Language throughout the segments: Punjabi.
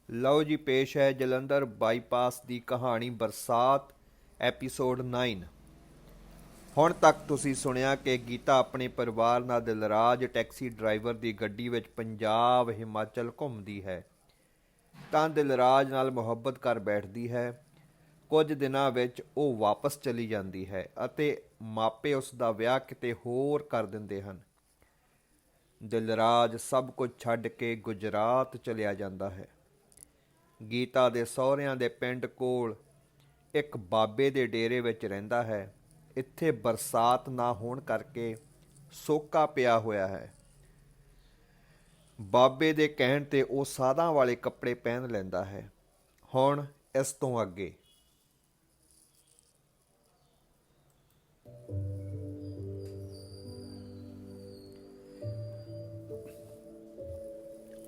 ਲਓ ਜੀ, ਪੇਸ਼ ਹੈ ਜਲੰਧਰ ਬਾਈਪਾਸ ਦੀ ਕਹਾਣੀ ਬਰਸਾਤ ਐਪੀਸੋਡ 9। ਹੁਣ ਤੱਕ ਤੁਸੀਂ ਸੁਣਿਆ ਕਿ ਗੀਤਾ ਆਪਣੇ ਪਰਿਵਾਰ ਨਾਲ ਦਿਲਰਾਜ ਟੈਕਸੀ ਡਰਾਈਵਰ ਦੀ ਗੱਡੀ ਵਿੱਚ ਪੰਜਾਬ ਹਿਮਾਚਲ ਘੁੰਮਦੀ ਹੈ ਤਾਂ ਦਿਲਰਾਜ ਨਾਲ ਮੁਹੱਬਤ ਕਰ ਬੈਠਦੀ ਹੈ। ਕੁਝ ਦਿਨਾਂ ਵਿੱਚ ਉਹ ਵਾਪਸ ਚਲੀ ਜਾਂਦੀ ਹੈ ਅਤੇ ਮਾਪੇ ਉਸ ਦਾ ਵਿਆਹ ਕਿਤੇ ਹੋਰ ਕਰ ਦਿੰਦੇ ਹਨ। ਦਿਲਰਾਜ ਸਭ ਕੁਝ ਛੱਡ ਕੇ ਗੁਜਰਾਤ ਚਲਿਆ ਜਾਂਦਾ ਹੈ। ਗੀਤਾ ਦੇ ਸਹੁਰਿਆਂ ਦੇ ਪਿੰਡ ਕੋਲ ਇੱਕ ਬਾਬੇ ਦੇ ਡੇਰੇ ਵਿੱਚ ਰਹਿੰਦਾ ਹੈ। ਇੱਥੇ ਬਰਸਾਤ ਨਾ ਹੋਣ ਕਰਕੇ ਸੋਕਾ ਪਿਆ ਹੋਇਆ ਹੈ। ਬਾਬੇ ਦੇ ਕਹਿਣ ਤੇ ਉਹ ਸਾਧਾਂ ਵਾਲੇ ਕੱਪੜੇ ਪਹਿਨ ਲੈਂਦਾ ਹੈ। ਹੁਣ ਇਸ ਤੋਂ ਅੱਗੇ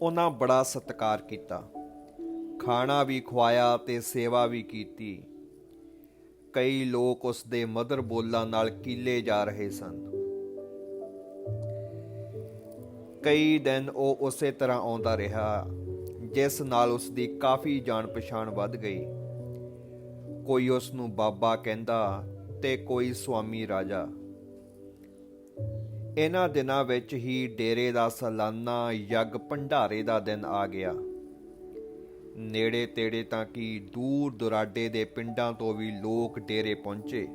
ਉਹਨਾਂ ਬੜਾ ਸਤਿਕਾਰ ਕੀਤਾ, ਖਾਣਾ ਵੀ ਖਵਾਇਆ ਤੇ ਸੇਵਾ ਵੀ ਕੀਤੀ। ਕਈ ਲੋਕ ਉਸ ਦੇ ਮਧੁਰ ਬੋਲਾਂ ਨਾਲ ਕੀਲੇ ਜਾ ਰਹੇ ਸਨ। ਕਈ ਦਿਨ ਉਹ ਉਸੇ ਤਰ੍ਹਾਂ ਆਉਂਦਾ ਰਿਹਾ, ਜਿਸ ਨਾਲ ਉਸ ਦੀ ਕਾਫੀ ਜਾਣ ਪਛਾਣ ਵੱਧ ਗਈ। ਕੋਈ ਉਸ ਨੂੰ ਬਾਬਾ ਕਹਿੰਦਾ ਤੇ ਕੋਈ ਸੁਆਮੀ ਰਾਜਾ। ਇਹਨਾਂ ਦਿਨਾਂ ਵਿੱਚ ਹੀ ਡੇਰੇ ਦਾ ਸਾਲਾਨਾ ਯੱਗ ਭੰਡਾਰੇ ਦਾ ਦਿਨ ਆ ਗਿਆ। ਨੇੜੇ ਤੇੜੇ ਤਾਂ ਕਿ ਦੂਰ ਦੁਰਾਡੇ ਦੇ ਪਿੰਡਾਂ ਤੋਂ ਵੀ ਲੋਕ ਡੇਰੇ ਪਹੁੰਚੇ।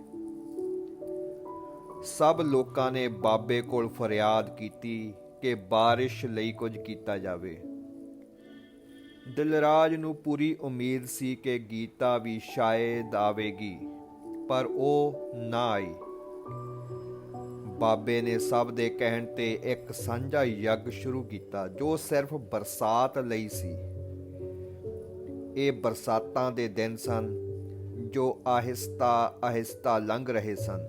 ਸਭ ਲੋਕਾਂ ਨੇ ਬਾਬੇ ਕੋਲ ਫਰਿਆਦ ਕੀਤੀ ਕਿ ਬਾਰਿਸ਼ ਲਈ ਕੁਝ ਕੀਤਾ ਜਾਵੇ। ਦਿਲਰਾਜ ਨੂੰ ਪੂਰੀ ਉਮੀਦ ਸੀ ਕਿ ਗੀਤਾ ਵੀ ਸ਼ਾਇਦ ਆਵੇਗੀ, ਪਰ ਉਹ ਨਾ ਆਈ। ਬਾਬੇ ਨੇ ਸਭ ਦੇ ਕਹਿਣ ਤੇ ਇੱਕ ਸਾਂਝਾ ਯੱਗ ਸ਼ੁਰੂ ਕੀਤਾ ਜੋ ਸਿਰਫ ਬਰਸਾਤ ਲਈ ਸੀ। ਇਹ ਬਰਸਾਤਾਂ ਦੇ ਦਿਨ ਸਨ ਜੋ ਆਹਿਸਤਾ ਆਹਿਸਤਾ ਲੰਘ ਰਹੇ ਸਨ,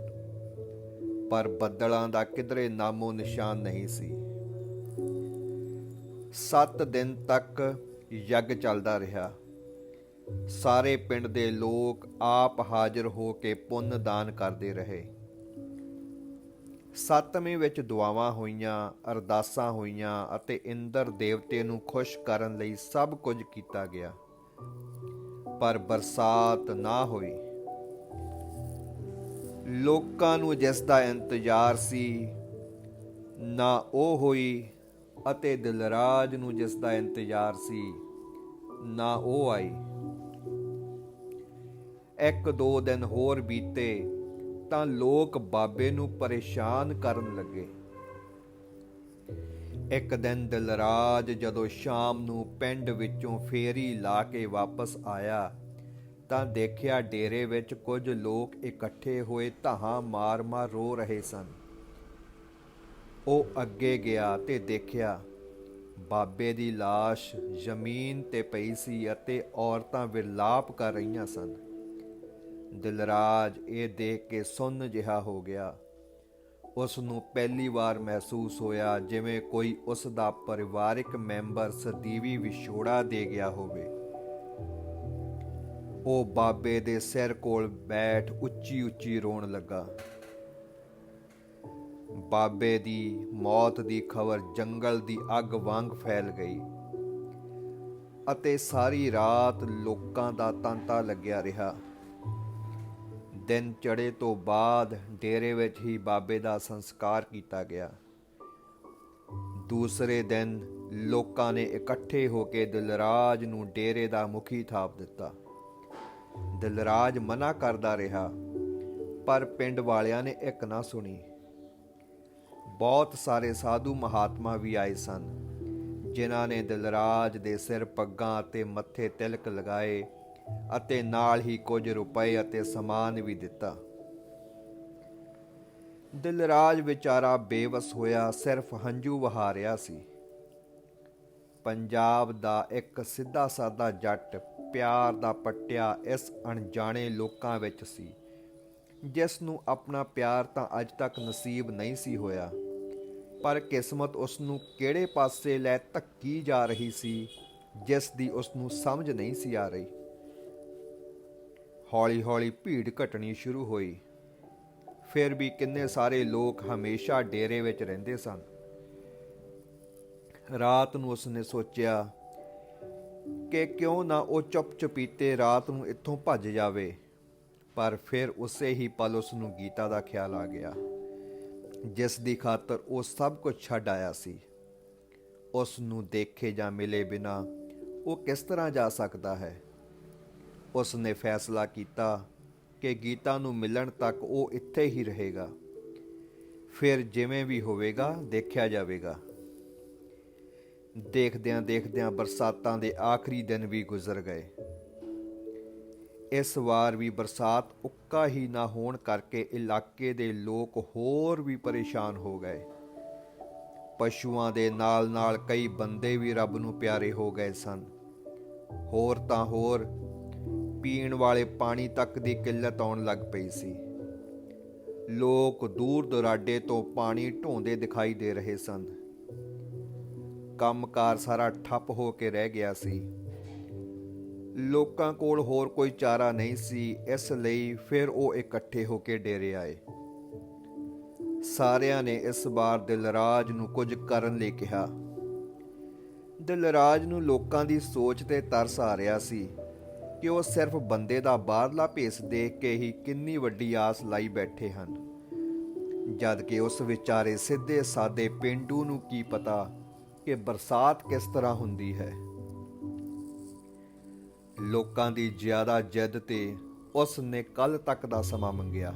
ਪਰ ਬੱਦਲਾਂ ਦਾ ਕਿਧਰੇ ਨਾਮੋ ਨਿਸ਼ਾਨ ਨਹੀਂ ਸੀ। 7 ਦਿਨ ਤੱਕ ਯੱਗ ਚੱਲਦਾ ਰਿਹਾ। ਸਾਰੇ ਪਿੰਡ ਦੇ ਲੋਕ ਆਪ ਹਾਜ਼ਰ ਹੋ ਕੇ ਪੁੰਨ ਦਾਨ ਕਰਦੇ ਰਹੇ। 7ਵੇਂ ਵਿੱਚ ਦੁਆਵਾਂ ਹੋਈਆਂ, ਅਰਦਾਸਾਂ ਹੋਈਆਂ ਅਤੇ ਇੰਦਰ ਦੇਵਤੇ ਨੂੰ ਖੁਸ਼ ਕਰਨ ਲਈ ਸਭ ਕੁਝ ਕੀਤਾ ਗਿਆ, ਪਰ ਬਰਸਾਤ ਨਾ ਹੋਈ। ਲੋਕਾਂ ਨੂੰ ਜਿਸ ਦਾ ਇੰਤਜ਼ਾਰ ਸੀ ਨਾ ਉਹ ਹੋਈ, ਅਤੇ ਦਿਲਰਾਜ ਨੂੰ ਜਿਸ ਦਾ ਇੰਤਜ਼ਾਰ ਸੀ ਨਾ ਉਹ ਆਈ। 1-2 ਦਿਨ ਹੋਰ ਬੀਤੇ ਤਾਂ ਲੋਕ ਬਾਬੇ ਨੂੰ ਪਰੇਸ਼ਾਨ ਕਰਨ ਲੱਗੇ। ਇੱਕ ਦਿਨ ਦਿਲਰਾਜ ਜਦੋਂ ਸ਼ਾਮ ਨੂੰ ਪਿੰਡ ਵਿੱਚੋਂ ਫੇਰੀ ਲਾ ਕੇ ਵਾਪਸ ਆਇਆ ਤਾਂ ਦੇਖਿਆ ਡੇਰੇ ਵਿੱਚ ਕੁਝ ਲੋਕ ਇਕੱਠੇ ਹੋਏ ਧਾਹਾਂ ਮਾਰ-ਮਾਰ ਰੋ ਰਹੇ ਸਨ। ਉਹ ਅੱਗੇ ਗਿਆ ਤੇ ਦੇਖਿਆ ਬਾਬੇ ਦੀ ਲਾਸ਼ ਜ਼ਮੀਨ ਤੇ ਪਈ ਸੀ ਅਤੇ ਔਰਤਾਂ ਵਿਰਲਾਪ ਕਰ ਰਹੀਆਂ ਸਨ। ਦਿਲਰਾਜ ਇਹ ਦੇਖ ਕੇ ਸੁੰਨ ਜਿਹਾ ਹੋ ਗਿਆ। ਉਸ ਨੂੰ ਪਹਿਲੀ ਵਾਰ ਮਹਿਸੂਸ ਹੋਇਆ ਜਿਵੇਂ ਕੋਈ ਉਸ ਦਾ ਪਰਿਵਾਰਿਕ ਮੈਂਬਰ ਸਦੀਵੀ ਵਿਛੋੜਾ ਦੇ ਗਿਆ ਹੋਵੇ। ਉਹ ਬਾਬੇ ਦੇ ਸਿਰ ਕੋਲ ਬੈਠ ਉੱਚੀ ਉੱਚੀ ਰੋਣ ਲੱਗਾ। ਬਾਬੇ ਦੀ ਮੌਤ ਦੀ ਖਬਰ ਜੰਗਲ ਦੀ ਅੱਗ ਵਾਂਗ ਫੈਲ ਗਈ ਅਤੇ ਸਾਰੀ ਰਾਤ ਲੋਕਾਂ ਦਾ ਤਾਂਤਾ ਲੱਗਿਆ ਰਿਹਾ। ਦਿਨ ਚੜ੍ਹੇ ਤੋਂ ਬਾਅਦ ਡੇਰੇ ਵਿੱਚ ਹੀ ਬਾਬੇ ਦਾ ਸੰਸਕਾਰ ਕੀਤਾ ਗਿਆ। ਦੂਸਰੇ ਦਿਨ ਲੋਕਾਂ ਨੇ ਇਕੱਠੇ ਹੋ ਕੇ ਦਿਲਰਾਜ ਨੂੰ ਡੇਰੇ ਦਾ ਮੁਖੀ ਥਾਪ ਦਿੱਤਾ। ਦਿਲਰਾਜ ਮਨਾ ਕਰਦਾ ਰਿਹਾ, ਪਰ ਪਿੰਡ ਵਾਲਿਆਂ ਨੇ ਇੱਕ ਨਾ ਸੁਣੀ। ਬਹੁਤ ਸਾਰੇ ਸਾਧੂ ਮਹਾਤਮਾ ਵੀ ਆਏ ਸਨ, ਜਿਨ੍ਹਾਂ ਨੇ ਦਿਲਰਾਜ ਦੇ ਸਿਰ ਪੱਗਾਂ ਅਤੇ ਮੱਥੇ ਤਿਲਕ ਲਗਾਏ ਅਤੇ ਨਾਲ ਹੀ ਕੁਝ ਰੁਪਏ ਅਤੇ ਸਮਾਨ ਵੀ ਦਿੱਤਾ। ਦਿਲਰਾਜ ਵਿਚਾਰਾ ਬੇਵਸ ਹੋਇਆ ਸਿਰਫ ਹੰਝੂ ਵਹਾ ਰਿਹਾ ਸੀ। ਪੰਜਾਬ ਦਾ ਇੱਕ ਸਿੱਧਾ ਸਾਦਾ ਜੱਟ ਪਿਆਰ ਦਾ ਪੱਟਿਆ ਇਸ ਅਣਜਾਣੇ ਲੋਕਾਂ ਵਿੱਚ ਸੀ, ਜਿਸ ਨੂੰ ਆਪਣਾ ਪਿਆਰ ਤਾਂ ਅੱਜ ਤੱਕ ਨਸੀਬ ਨਹੀਂ ਸੀ ਹੋਇਆ, ਪਰ ਕਿਸਮਤ ਉਸ ਨੂੰ ਕਿਹੜੇ ਪਾਸੇ ਲੈ ਧੱਕੀ ਜਾ ਰਹੀ ਸੀ ਜਿਸ ਦੀ ਉਸ ਨੂੰ ਸਮਝ ਨਹੀਂ ਸੀ ਆ ਰਹੀ। ਹੌਲੀ ਹੌਲੀ ਭੀੜ ਘਟਣੀ ਸ਼ੁਰੂ ਹੋਈ। ਫਿਰ ਵੀ ਕਿੰਨੇ ਸਾਰੇ ਲੋਕ ਹਮੇਸ਼ਾ ਡੇਰੇ ਵਿੱਚ ਰਹਿੰਦੇ ਸਨ। ਰਾਤ ਨੂੰ ਉਸਨੇ ਸੋਚਿਆ ਕਿ ਕਿਉਂ ਨਾ ਉਹ ਚੁੱਪ-ਚੁਪੀਤੇ ਰਾਤ ਨੂੰ ਇੱਥੋਂ ਭੱਜ ਜਾਵੇ। ਪਰ ਫਿਰ ਉਸੇ ਹੀ ਪਲ ਉਸ ਨੂੰ ਗੀਤਾ ਦਾ ਖਿਆਲ ਆ ਗਿਆ, ਜਿਸ ਦੀ ਖਾਤਰ ਉਹ ਸਭ ਕੁਝ ਛੱਡ ਆਇਆ ਸੀ। ਉਸ ਨੂੰ ਦੇਖੇ ਜਾਂ ਮਿਲੇ ਬਿਨਾਂ ਉਹ ਕਿਸ ਤਰ੍ਹਾਂ ਜਾ ਸਕਦਾ ਹੈ। ਉਸ ਨੇ ਫੈਸਲਾ ਕੀਤਾ ਕਿ ਗੀਤਾ ਨੂੰ ਮਿਲਣ ਤੱਕ ਉਹ ਇੱਥੇ ਹੀ ਰਹੇਗਾ। ਫਿਰ ਜਿਵੇਂ ਵੀ ਹੋਵੇਗਾ ਦੇਖਿਆ ਜਾਵੇਗਾ। ਦੇਖਦਿਆਂ ਦੇਖਦਿਆਂ ਬਰਸਾਤਾਂ ਦੇ ਆਖਰੀ ਦਿਨ ਵੀ ਗੁਜ਼ਰ ਗਏ। ਇਸ ਵਾਰ ਵੀ ਬਰਸਾਤ ਉੱਕਾ ਹੀ ਨਾ ਹੋਣ ਕਰਕੇ ਇਲਾਕੇ ਦੇ ਲੋਕ ਹੋਰ ਵੀ ਪਰੇਸ਼ਾਨ ਹੋ ਗਏ। ਪਸ਼ੂਆਂ ਦੇ ਨਾਲ ਨਾਲ ਕਈ ਬੰਦੇ ਵੀ ਰੱਬ ਨੂੰ ਪਿਆਰੇ ਹੋ ਗਏ ਸਨ। ਹੋਰ ਤਾਂ ਹੋਰ ਪੀਣ ਵਾਲੇ ਪਾਣੀ ਤੱਕ ਦੀ ਕਿੱਲਤ ਆਉਣ ਲੱਗ ਪਈ ਸੀ। ਲੋਕ ਦੂਰ ਦੁਰਾਡੇ ਤੋਂ ਪਾਣੀ ਢੋਂਦੇ ਦਿਖਾਈ ਦੇ ਰਹੇ ਸਨ। ਕੰਮਕਾਰ ਸਾਰਾ ਠੱਪ ਹੋ ਕੇ ਰਹਿ ਗਿਆ ਸੀ। ਲੋਕਾਂ ਕੋਲ ਹੋਰ ਕੋਈ ਚਾਰਾ ਨਹੀਂ ਸੀ, ਇਸ ਲਈ ਫਿਰ ਉਹ ਇਕੱਠੇ ਹੋ ਕੇ ਡੇਰੇ ਆਏ। ਸਾਰਿਆਂ ਨੇ ਇਸ ਵਾਰ ਦਿਲਰਾਜ ਨੂੰ ਕੁਝ ਕਰਨ ਲਈ ਕਿਹਾ। ਦਿਲਰਾਜ ਨੂੰ ਲੋਕਾਂ ਦੀ ਸੋਚ ਤੇ ਤਰਸ ਆ ਰਿਹਾ ਸੀ ਕਿ ਉਹ ਸਿਰਫ ਬੰਦੇ ਦਾ ਬਾਹਰਲਾ ਭੇਸ ਦੇਖ ਕੇ ਹੀ ਕਿੰਨੀ ਵੱਡੀ ਆਸ ਲਾਈ ਬੈਠੇ ਹਨ, ਜਦ ਕਿ ਉਸ ਵਿਚਾਰੇ ਸਿੱਧੇ ਸਾਦੇ ਪੇਂਡੂ ਨੂੰ ਕੀ ਪਤਾ ਕਿ ਬਰਸਾਤ ਕਿਸ ਤਰ੍ਹਾਂ ਹੁੰਦੀ ਹੈ। ਲੋਕਾਂ ਦੀ ਜ਼ਿਆਦਾ ਜਿੱਦ ਤੇ ਉਸ ਨੇ ਕੱਲ ਤੱਕ ਦਾ ਸਮਾਂ ਮੰਗਿਆ।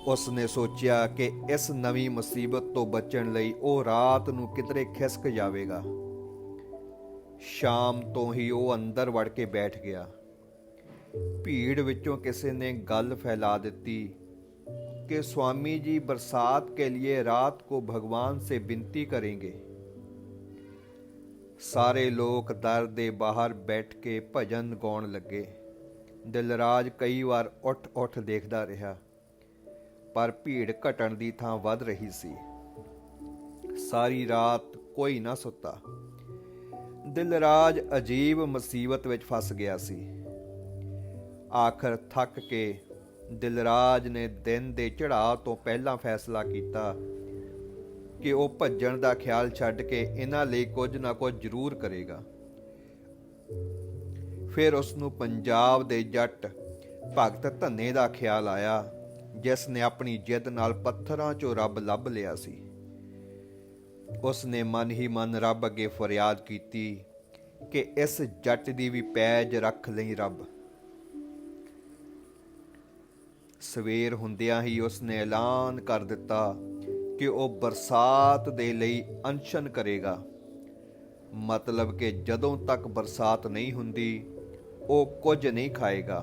ਉਸ ਨੇ ਸੋਚਿਆ ਕਿ ਇਸ ਨਵੀਂ ਮੁਸੀਬਤ ਤੋਂ ਬਚਣ ਲਈ ਉਹ ਰਾਤ ਨੂੰ ਕਿਧਰੇ ਖਿਸਕ ਜਾਵੇਗਾ। ਸ਼ਾਮ ਤੋਂ ਹੀ ਉਹ ਅੰਦਰ ਵੜ ਕੇ ਬੈਠ ਗਿਆ। ਭੀੜ ਵਿੱਚੋਂ ਕਿਸੇ ਨੇ ਗੱਲ फैला ਦਿੱਤੀ कि स्वामी जी बरसात के लिए रात को भगवान से विनती करेंगे। सारे लोग दर दे बाहर बैठ के भजन गाउण लगे। दिलराज कई बार उठ उठ देखदा रहा, पर भीड़ घटण दी थां वध रही सी। सारी रात कोई ना सुता। दिलराज अजीब मुसीबत विच फस गया सी। आखिर थक के दिलराज ने दिन के चढ़ाव तो पहला फैसला किया कि वह भज्जण का ख्याल छड्ड के इन्हां लई कुछ ना कुछ जरूर करेगा। फिर उसनूं पंजाब दे जट भगत धन्ने का ख्याल आया, जिसने अपनी जिद नाल पत्थरां चों रब लभ लिया सी। उसने मन ही मन रब अगे फरियाद की कि इस जट दी भी पैज रख लई रब। सवेर हुंदियां ही उसने ऐलान कर दिता कि वह बरसात दे लई अनशन करेगा। मतलब कि जदों तक बरसात नहीं हुंदी वो कुछ नहीं खाएगा,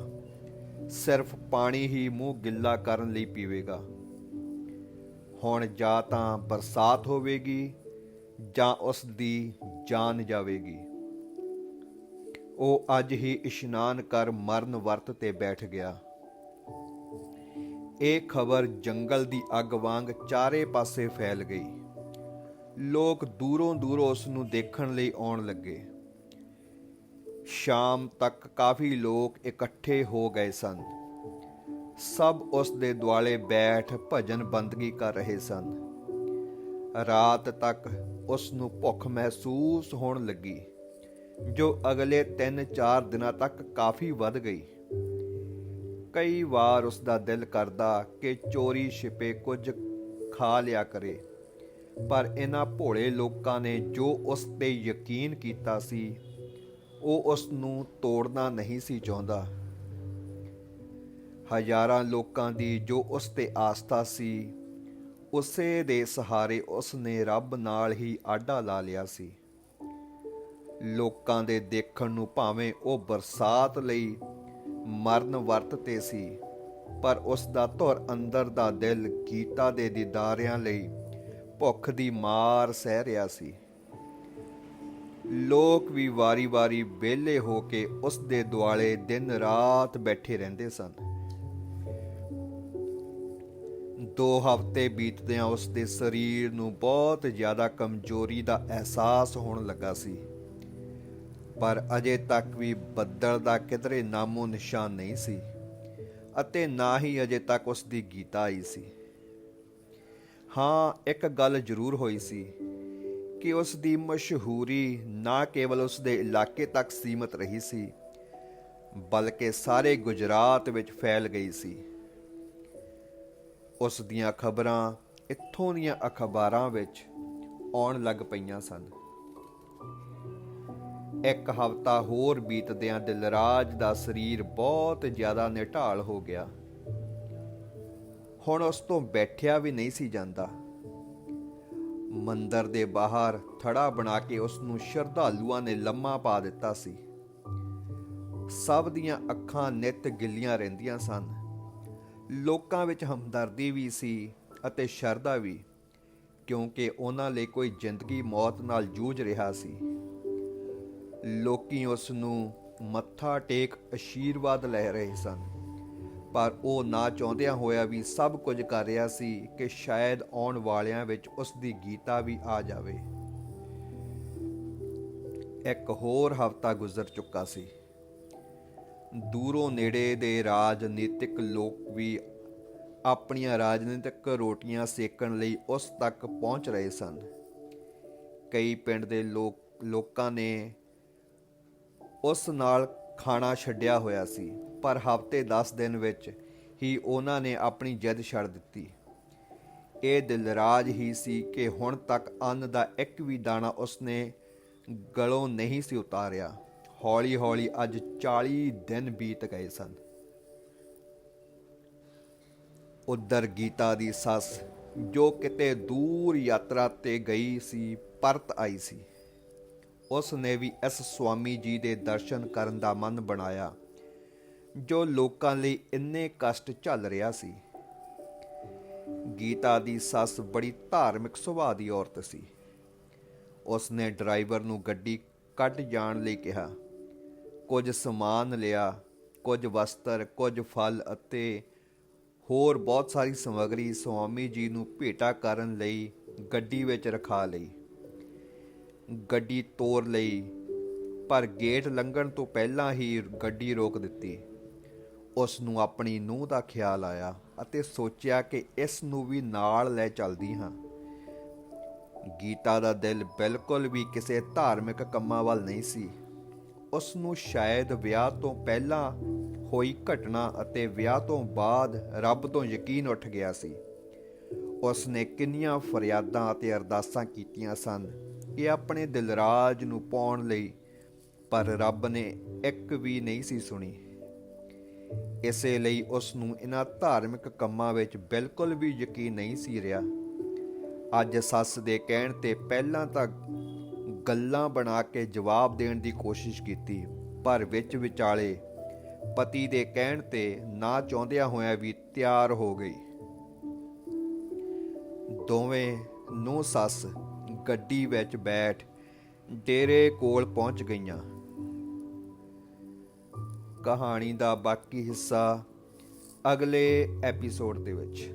सिर्फ पानी ही मूँह गिला करन लई पीवेगा। हुण जां तां बरसात होवेगी जां उस दी जान जावेगी। वो अज ही इशनान कर मਰਨ ਵਰਤ ਤੇ बैठ गया। ਇਹ ਖਬਰ ਜੰਗਲ ਦੀ ਅੱਗ ਵਾਂਗ ਚਾਰੇ ਪਾਸੇ ਫੈਲ ਗਈ। ਲੋਕ ਦੂਰੋਂ ਦੂਰੋਂ ਉਸ ਨੂੰ ਦੇਖਣ ਲਈ ਆਉਣ ਲੱਗੇ। ਸ਼ਾਮ ਤੱਕ ਕਾਫੀ ਲੋਕ ਇਕੱਠੇ ਹੋ ਗਏ ਸਨ। ਸਭ ਉਸ ਦੇ ਦੁਆਲੇ ਬੈਠ ਭਜਨ ਬੰਦਗੀ ਕਰ ਰਹੇ ਸਨ। ਰਾਤ ਤੱਕ ਉਸ ਨੂੰ ਭੁੱਖ ਮਹਿਸੂਸ ਹੋਣ ਲੱਗੀ, ਜੋ ਅਗਲੇ 3-4 ਦਿਨਾਂ ਤੱਕ ਕਾਫੀ ਵੱਧ ਗਈ। कई बार उसका दिल करदा कि चोरी छिपे कुछ खा लिया करे, पर इन्हां भोले लोकां ने जो उस ते यकीन कीता सी ਉਹ ਉਸ ਨੂੰ ਤੋੜਨਾ ਨਹੀਂ ਸੀ ਚਾਹੁੰਦਾ। ਹਜ਼ਾਰਾਂ ਲੋਕਾਂ ਦੀ ਜੋ ਉਸ ਤੇ ਆਸਥਾ ਸੀ, ਉਸੇ ਦੇ ਸਹਾਰੇ ਉਸ ਨੇ ਰੱਬ ਨਾਲ ਹੀ ਆਡਾ ਲਾ ਲਿਆ ਸੀ। ਲੋਕਾਂ ਦੇ ਦੇਖਣ ਨੂੰ ਭਾਵੇਂ ਉਹ ਬਰਸਾਤ ਲਈ ਮਰਨ ਵਰਤ ਤੇ ਸੀ, ਪਰ ਉਸ ਦਾ ਧੁਰ ਅੰਦਰ ਦਾ ਦਿਲ ਗੀਤਾ ਦੇ ਦੀਦਾਰਿਆਂ ਲਈ ਭੁੱਖ ਦੀ ਮਾਰ ਸਹਿ ਰਿਹਾ ਸੀ। ਲੋਕ ਵੀ ਵਾਰੀ-ਵਾਰੀ ਵਿਹਲੇ ਹੋ ਕੇ ਉਸ ਦੇ ਦੁਆਲੇ ਦਿਨ ਰਾਤ ਬੈਠੇ ਰਹਿੰਦੇ ਸਨ। 2 ਹਫ਼ਤੇ ਬੀਤਦਿਆਂ ਉਸ ਦੇ ਸਰੀਰ ਨੂੰ ਬਹੁਤ ਜ਼ਿਆਦਾ ਕਮਜ਼ੋਰੀ ਦਾ ਅਹਿਸਾਸ ਹੋਣ ਲੱਗਾ ਸੀ, ਪਰ ਅਜੇ ਤੱਕ ਵੀ ਬੱਦਲ ਦਾ ਕਿਧਰੇ ਨਾਮੋ ਨਿਸ਼ਾਨ ਨਹੀਂ ਸੀ ਅਤੇ ਨਾ ਹੀ ਅਜੇ ਤੱਕ ਉਸ ਦੀ ਗੀਤਾ ਆਈ ਸੀ। ਹਾਂ, ਇੱਕ ਗੱਲ ਜ਼ਰੂਰ ਹੋਈ ਸੀ ਕਿ ਉਸ ਦੀ ਮਸ਼ਹੂਰੀ ਨਾ ਕੇਵਲ ਉਸ ਦੇ ਇਲਾਕੇ ਤੱਕ ਸੀਮਤ ਰਹੀ ਸੀ, ਬਲਕਿ ਸਾਰੇ ਗੁਜਰਾਤ ਵਿੱਚ ਫੈਲ ਗਈ ਸੀ। ਉਸ ਦੀਆਂ ਖਬਰਾਂ ਇੱਥੋਂ ਦੀਆਂ ਅਖਬਾਰਾਂ ਵਿੱਚ ਆਉਣ ਲੱਗ ਪਈਆਂ ਸਨ। ਇੱਕ ਹਫ਼ਤਾ ਹੋਰ ਬੀਤਦਿਆਂ ਦਿਲਰਾਜ ਦਾ ਸਰੀਰ ਬਹੁਤ ਜ਼ਿਆਦਾ ਨਿਢਾਲ ਹੋ ਗਿਆ। ਹੁਣ ਉਸ ਤੋਂ ਬੈਠਿਆ ਵੀ ਨਹੀਂ ਸੀ ਜਾਂਦਾ। ਮੰਦਰ ਦੇ ਬਾਹਰ ਥੜਾ ਬਣਾ ਕੇ ਉਸ ਨੂੰ ਸ਼ਰਧਾਲੂਆਂ ਨੇ ਲੰਮਾ ਪਾ ਦਿੱਤਾ ਸੀ। ਸਭ ਦੀਆਂ ਅੱਖਾਂ ਨਿੱਤ ਗਿੱਲੀਆਂ ਰਹਿੰਦੀਆਂ ਸਨ। ਲੋਕਾਂ ਵਿੱਚ ਹਮਦਰਦੀ ਵੀ ਸੀ ਅਤੇ ਸ਼ਰਧਾ ਵੀ, ਕਿਉਂਕਿ ਉਹਨਾਂ ਲਈ ਕੋਈ ਜ਼ਿੰਦਗੀ ਮੌਤ ਨਾਲ ਜੂਝ ਰਿਹਾ ਸੀ। ਲੋਕੀ ਉਸ ਨੂੰ ਮੱਥਾ ਟੇਕ ਅਸ਼ੀਰਵਾਦ ਲੈ ਰਹੇ ਸਨ, ਪਰ ਉਹ ਨਾ ਚਾਹੁੰਦਿਆਂ ਹੋਇਆ ਵੀ ਸਭ ਕੁਝ ਕਰ ਰਿਹਾ ਸੀ ਕਿ ਸ਼ਾਇਦ ਆਉਣ ਵਾਲਿਆਂ ਵਿੱਚ ਉਸ ਦੀ ਗੀਤਾ ਵੀ ਆ ਜਾਵੇ। ਇੱਕ ਹੋਰ ਹਫ਼ਤਾ ਗੁਜ਼ਰ ਚੁੱਕਾ ਸੀ। ਦੂਰੋਂ ਨੇੜੇ ਦੇ ਰਾਜਨੀਤਿਕ ਲੋਕ ਵੀ ਆਪਣੀਆਂ ਰਾਜਨੀਤਿਕ ਰੋਟੀਆਂ ਸੇਕਣ ਲਈ ਉਸ ਤੱਕ ਪਹੁੰਚ ਰਹੇ ਸਨ। ਕਈ ਪਿੰਡ ਦੇ ਲੋਕਾਂ ਨੇ ਉਸ ਨਾਲ ਖਾਣਾ ਛੱਡਿਆ ਹੋਇਆ ਸੀ, ਪਰ ਹਫ਼ਤੇ 10 ਦਿਨ ਵਿੱਚ ਹੀ ਉਹਨਾਂ ਨੇ ਆਪਣੀ ਜਿੱਦ ਛੱਡ ਦਿੱਤੀ। ਇਹ ਦਿਲਰਾਜ ਹੀ ਸੀ ਕਿ ਹੁਣ ਤੱਕ ਅੰਨ ਦਾ ਇੱਕ ਵੀ ਦਾਣਾ ਉਸਨੇ ਗਲੋਂ ਨਹੀਂ ਸੀ ਉਤਾਰਿਆ। ਹੌਲੀ ਹੌਲੀ ਅੱਜ 40 ਦਿਨ ਬੀਤ ਗਏ ਸਨ। ਉੱਧਰ ਗੀਤਾ ਦੀ ਸੱਸ, ਜੋ ਕਿਤੇ ਦੂਰ ਯਾਤਰਾ ਤੇ ਗਈ ਸੀ, ਪਰਤ ਆਈ ਸੀ। ਉਸ ਨੇ ਵੀ ਇਸ ਸੁਆਮੀ ਜੀ ਦੇ ਦਰਸ਼ਨ ਕਰਨ ਦਾ ਮਨ ਬਣਾਇਆ, ਜੋ ਲੋਕਾਂ ਲਈ ਇੰਨੇ ਕਸ਼ਟ ਝੱਲ ਰਿਹਾ ਸੀ। ਗੀਤਾ ਦੀ ਸੱਸ ਬੜੀ ਧਾਰਮਿਕ ਸੁਭਾਅ ਦੀ ਔਰਤ ਸੀ। ਉਸ ਨੇ ਡਰਾਈਵਰ ਨੂੰ ਗੱਡੀ ਕੱਢ ਜਾਣ ਲਈ ਕਿਹਾ। ਕੁਝ ਸਮਾਨ ਲਿਆ, ਕੁਝ ਵਸਤਰ, ਕੁਝ ਫਲ ਅਤੇ ਹੋਰ ਬਹੁਤ ਸਾਰੀ ਸਮੱਗਰੀ ਸੁਆਮੀ ਜੀ ਨੂੰ ਭੇਟਾ ਕਰਨ ਲਈ ਗੱਡੀ ਵਿੱਚ ਰਖਾ ਲਈ। ਗੱਡੀ ਤੋਰ ਲਈ, ਪਰ ਗੇਟ ਲੰਘਣ ਤੋਂ ਪਹਿਲਾਂ ਹੀ ਗੱਡੀ ਰੋਕ ਦਿੱਤੀ। ਉਸ ਨੂੰ ਆਪਣੀ ਨੂੰਹ ਦਾ ਖਿਆਲ ਆਇਆ ਅਤੇ ਸੋਚਿਆ ਕਿ ਇਸ ਨੂੰ ਵੀ ਨਾਲ ਲੈ ਚੱਲਦੀ ਹਾਂ। ਗੀਤਾ ਦਾ ਦਿਲ ਬਿਲਕੁਲ ਵੀ ਕਿਸੇ ਧਾਰਮਿਕ ਕੰਮਾਂ ਵੱਲ ਨਹੀਂ ਸੀ। ਉਸ ਨੂੰ ਸ਼ਾਇਦ ਵਿਆਹ ਤੋਂ ਪਹਿਲਾਂ ਹੋਈ ਘਟਨਾ ਅਤੇ ਵਿਆਹ ਤੋਂ ਬਾਅਦ ਰੱਬ ਤੋਂ ਯਕੀਨ ਉੱਠ ਗਿਆ ਸੀ। ਉਸ ਨੇ ਕਿੰਨੀਆਂ ਫਰਿਆਦਾਂ ਅਤੇ ਅਰਦਾਸਾਂ ਕੀਤੀਆਂ ਸਨ ਕਿ ਆਪਣੇ ਦਿਲਰਾਜ ਨੂੰ ਪਾਉਣ ਲਈ, ਪਰ ਰੱਬ ਨੇ ਇੱਕ ਵੀ ਨਹੀਂ ਸੀ ਸੁਣੀ। ਇਸੇ ਲਈ ਉਸ ਨੂੰ ਇਹਨਾਂ ਧਾਰਮਿਕ ਕੰਮਾਂ ਵਿੱਚ ਬਿਲਕੁਲ ਵੀ ਯਕੀਨ ਨਹੀਂ ਸੀ ਰਿਹਾ। ਅੱਜ ਸੱਸ ਦੇ ਕਹਿਣ ਤੇ ਪਹਿਲਾਂ ਤਾਂ ਗੱਲਾਂ ਬਣਾ ਕੇ ਜਵਾਬ ਦੇਣ ਦੀ ਕੋਸ਼ਿਸ਼ ਕੀਤੀ, ਪਰ ਵਿੱਚ ਵਿਚਾਲੇ ਪਤੀ ਦੇ ਕਹਿਣ ਤੇ ਨਾ ਚਾਹੁੰਦਿਆਂ ਹੋਇਆਂ ਵੀ ਤਿਆਰ ਹੋ ਗਈ। ਦੋਵੇਂ ਨੂੰਹ ਸੱਸ ਗੱਡੀ ਵਿੱਚ ਬੈਠ ਡੇਰੇ ਕੋਲ ਪਹੁੰਚ ਗਈਆਂ। ਕਹਾਣੀ ਦਾ ਬਾਕੀ ਹਿੱਸਾ ਅਗਲੇ ਐਪੀਸੋਡ ਦੇ ਵਿੱਚ।